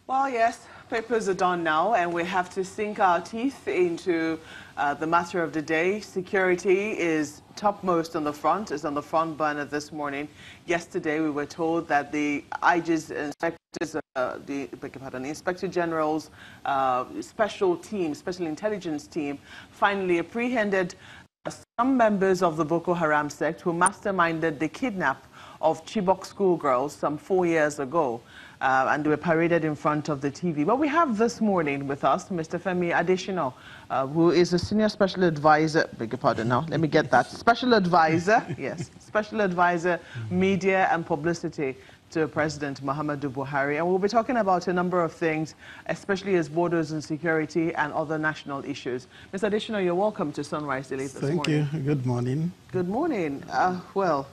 Well, yes, papers are done now, and we have to sink our teeth into the matter of the day. Security is topmost on the front, is on the front burner this morning. Yesterday, we were told that the IG's inspectors, the Inspector General's special team, special intelligence team, finally apprehended some members of the Boko Haram sect who masterminded the kidnap of Chibok schoolgirls some 4 years ago. And they were paraded in front of the TV. But we have this morning with us Mr. Femi Adesina, who is a senior special advisor, beg your pardon now, let me get that, special advisor, yes, special advisor, media and publicity to President Muhammadu Buhari. And we'll be talking about a number of things, especially as borders and security and other national issues. Mr. Adesina, you're welcome to Sunrise Daily this morning. Thank you. Good morning. Good morning. Well,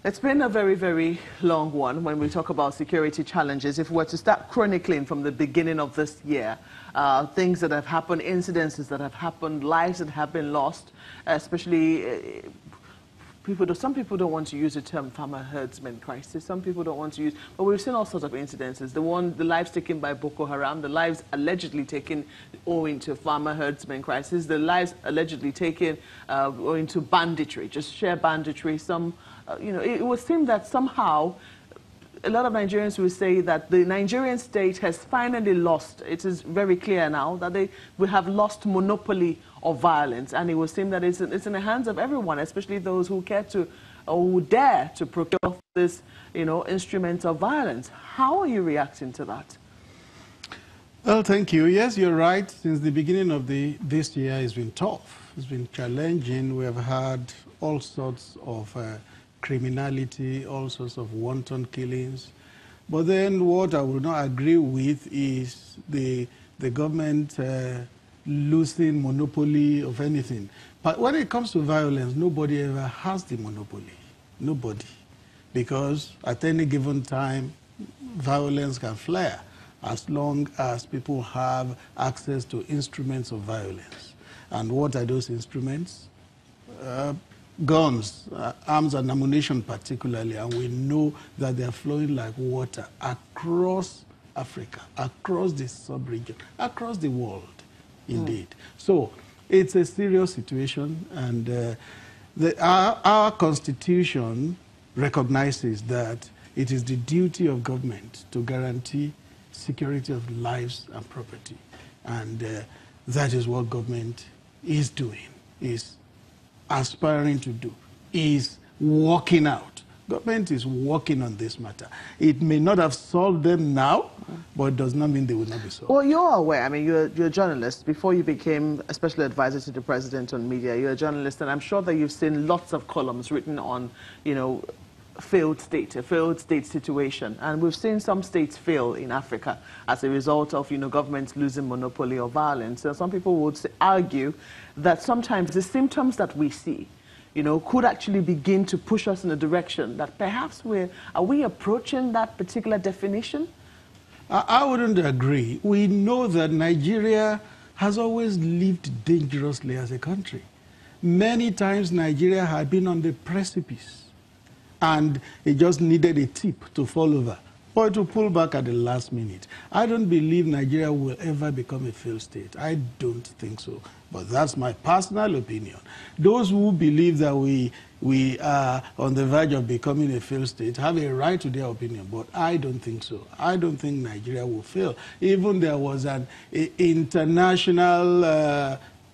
it's been a very, very long one when we talk about security challenges. If we were to start chronicling from the beginning of this year, things that have happened, incidences that have happened, lives that have been lost, especially some people don't want to use the term farmer herdsman crisis. Some people don't want to use, but we've seen all sorts of incidences. The lives taken by Boko Haram, the lives allegedly taken owing to farmer herdsman crisis, the lives allegedly taken owing to banditry, just sheer banditry. It would seem that somehow a lot of Nigerians will say that the Nigerian state has finally lost. It is very clear now that we have lost monopoly of violence, and it would seem that it's in the hands of everyone, especially those who care to or who dare to procure this, instrument of violence. How are you reacting to that? Well, thank you. Yes, you're right. Since the beginning of this year, it's been tough. It's been challenging. We have had all sorts of criminality, all sorts of wanton killings. But then what I would not agree with is the government losing monopoly of anything. But when it comes to violence, nobody ever has the monopoly. Nobody. Because at any given time, violence can flare as long as people have access to instruments of violence. And what are those instruments? Guns, arms and ammunition particularly, and we know that they are flowing like water across Africa, across the sub-region, across the world, indeed. So it's a serious situation, and our Constitution recognizes that it is the duty of government to guarantee security of lives and property, and that is what government is doing, is aspiring to do, is working out. Government is working on this matter. It may not have solved them now, but it does not mean they will not be solved. Well, you're aware, I mean, you're a journalist. Before you became a special advisor to the president on media, you're a journalist, and I'm sure that you've seen lots of columns written on, a failed state situation. And we've seen some states fail in Africa as a result of, governments losing monopoly of violence. So some people would argue that sometimes the symptoms that we see, could actually begin to push us in a direction that perhaps are we approaching that particular definition? I wouldn't agree. We know that Nigeria has always lived dangerously as a country. Many times Nigeria had been on the precipice, and it just needed a tip to fall over or to pull back at the last minute. I don't believe Nigeria will ever become a failed state. I don't think so. But that's my personal opinion. Those who believe that we are on the verge of becoming a failed state have a right to their opinion, but I don't think so. I don't think Nigeria will fail. Even there was an international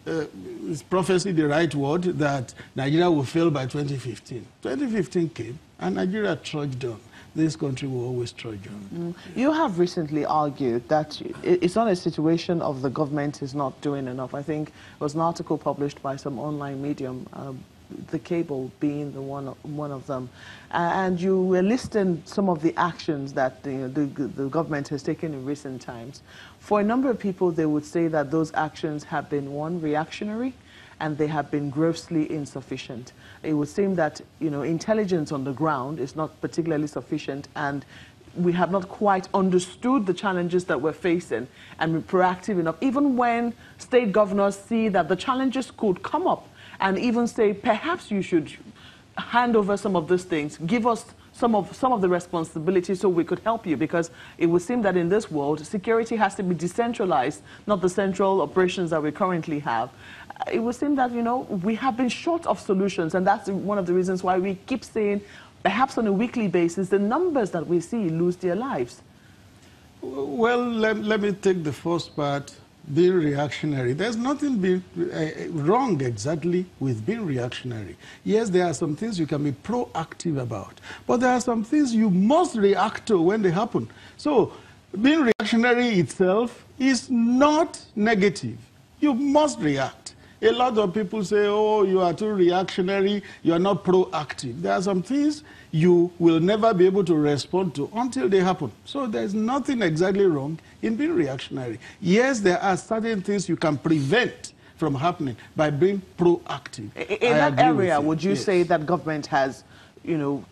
is prophecy the right word, that Nigeria will fail by 2015. 2015 came, and Nigeria trudged on. This country will always trudge on. You have recently argued that it's not a situation of the government is not doing enough. I think it was an article published by some online medium, the Cable being the one of them. And you were listing some of the actions that the government has taken in recent times. For a number of people, they would say that those actions have been, one, reactionary, and they have been grossly insufficient. It would seem that, intelligence on the ground is not particularly sufficient, and we have not quite understood the challenges that we're facing and be proactive enough, even when state governors see that the challenges could come up and even say, perhaps you should hand over some of these things, give us some of the responsibility so we could help you? Because it would seem that in this world, security has to be decentralized, not the central operations that we currently have. It would seem that, you know, we have been short of solutions, and that's one of the reasons why we keep saying, perhaps on a weekly basis, the numbers that we see lose their lives. Well, let me take the first part, being reactionary. There's nothing wrong exactly with being reactionary. Yes, there are some things you can be proactive about, but there are some things you must react to when they happen. So being reactionary itself is not negative. You must react. A lot of people say, oh, you are too reactionary, you are not proactive. There are some things you will never be able to respond to until they happen. So there's nothing exactly wrong in being reactionary. Yes, there are certain things you can prevent from happening by being proactive. In that area, would you say that government has, you know,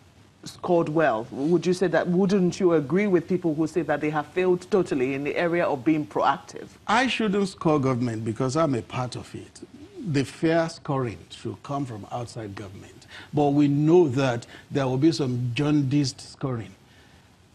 scored well? Would you say that, wouldn't you agree with people who say that they have failed totally in the area of being proactive? I shouldn't score government because I'm a part of it. The fair scoring should come from outside government. But we know that there will be some jaundiced scoring.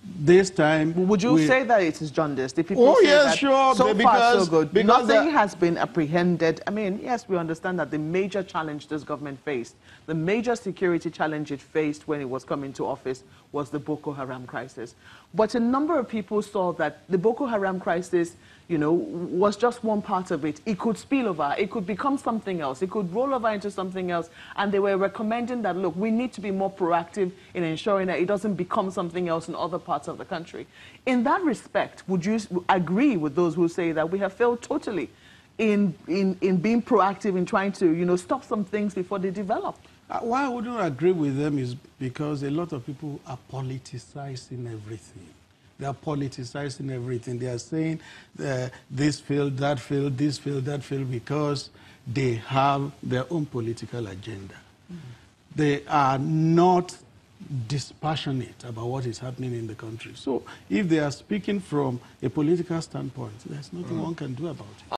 This time... Would you say that it is jaundiced? If people say yes, that sure. So far, so good. Because nothing has been apprehended. I mean, yes, we understand that the major challenge this government faced, the major security challenge it faced when it was coming to office was the Boko Haram crisis. But a number of people saw that the Boko Haram crisis, you know, was just one part of it. It could spill over. It could become something else. It could roll over into something else. And they were recommending that, look, we need to be more proactive in ensuring that it doesn't become something else in other parts of the country. In that respect, would you agree with those who say that we have failed totally in being proactive in trying to, you know, stop some things before they develop? Why I wouldn't agree with them is because a lot of people are politicizing everything. They are politicizing everything. They are saying this failed, that failed, this failed, that failed, because they have their own political agenda. They are not dispassionate about what is happening in the country. So if they are speaking from a political standpoint, there's nothing one can do about it.